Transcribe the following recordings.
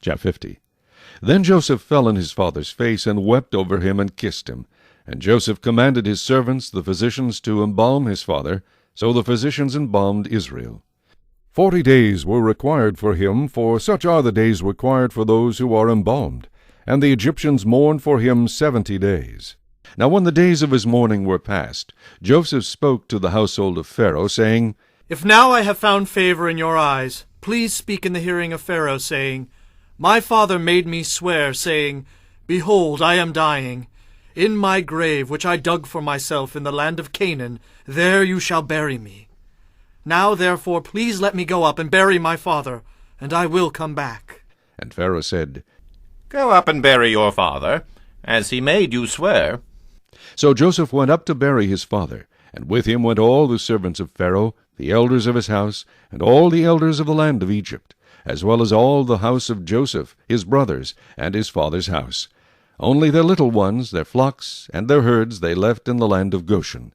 Chapter 50. Then Joseph fell on his father's face, and wept over him, and kissed him. And Joseph commanded his servants, the physicians, to embalm his father. So the physicians embalmed Israel. 40 days were required for him, for such are the days required for those who are embalmed. And the Egyptians mourned for him 70 days. Now when the days of his mourning were past, Joseph spoke to the household of Pharaoh, saying, If now I have found favor in your eyes, please speak in the hearing of Pharaoh, saying, My father made me swear, saying, Behold, I am dying. In my grave, which I dug for myself in the land of Canaan, there you shall bury me. Now therefore please let me go up and bury my father, and I will come back. And Pharaoh said, Go up and bury your father, as he made you swear. So Joseph went up to bury his father, and with him went all the servants of Pharaoh, the elders of his house, and all the elders of the land of Egypt, as well as all the house of Joseph, his brothers, and his father's house. Only their little ones, their flocks, and their herds they left in the land of Goshen.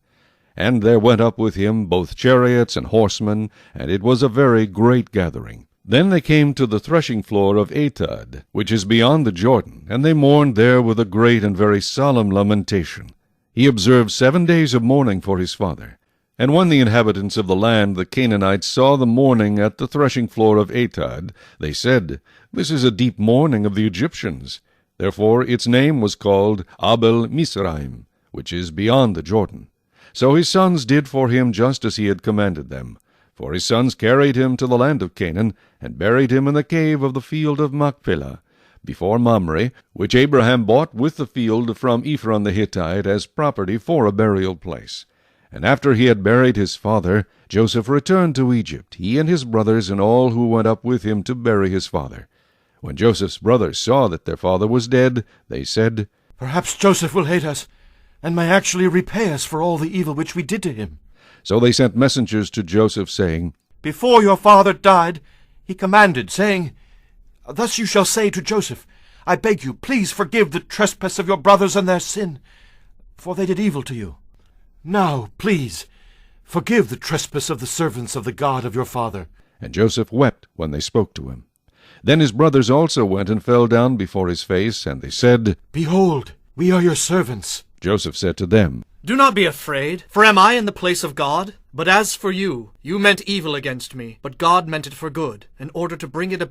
And there went up with him both chariots and horsemen, and it was a very great gathering. Then they came to the threshing floor of Atad, which is beyond the Jordan, and they mourned there with a great and very solemn lamentation. He observed 7 days of mourning for his father. And when the inhabitants of the land, the Canaanites, saw the mourning at the threshing floor of Atad, they said, This is a deep mourning of the Egyptians. Therefore its name was called Abel Mizraim, which is beyond the Jordan. So his sons did for him just as he had commanded them. For his sons carried him to the land of Canaan, and buried him in the cave of the field of Machpelah, before Mamre, which Abraham bought with the field from Ephron the Hittite as property for a burial place. And after he had buried his father, Joseph returned to Egypt, he and his brothers, and all who went up with him to bury his father. When Joseph's brothers saw that their father was dead, they said, Perhaps Joseph will hate us, and may actually repay us for all the evil which we did to him. So they sent messengers to Joseph, saying, Before your father died, he commanded, saying, Thus you shall say to Joseph, I beg you, please forgive the trespass of your brothers and their sin, for they did evil to you. Now, please, forgive the trespass of the servants of the God of your father. And Joseph wept when they spoke to him. Then his brothers also went and fell down before his face, and they said, Behold, we are your servants. Joseph said to them, Do not be afraid, for am I in the place of God? But as for you, you meant evil against me, but God meant it for good, in order to bring it about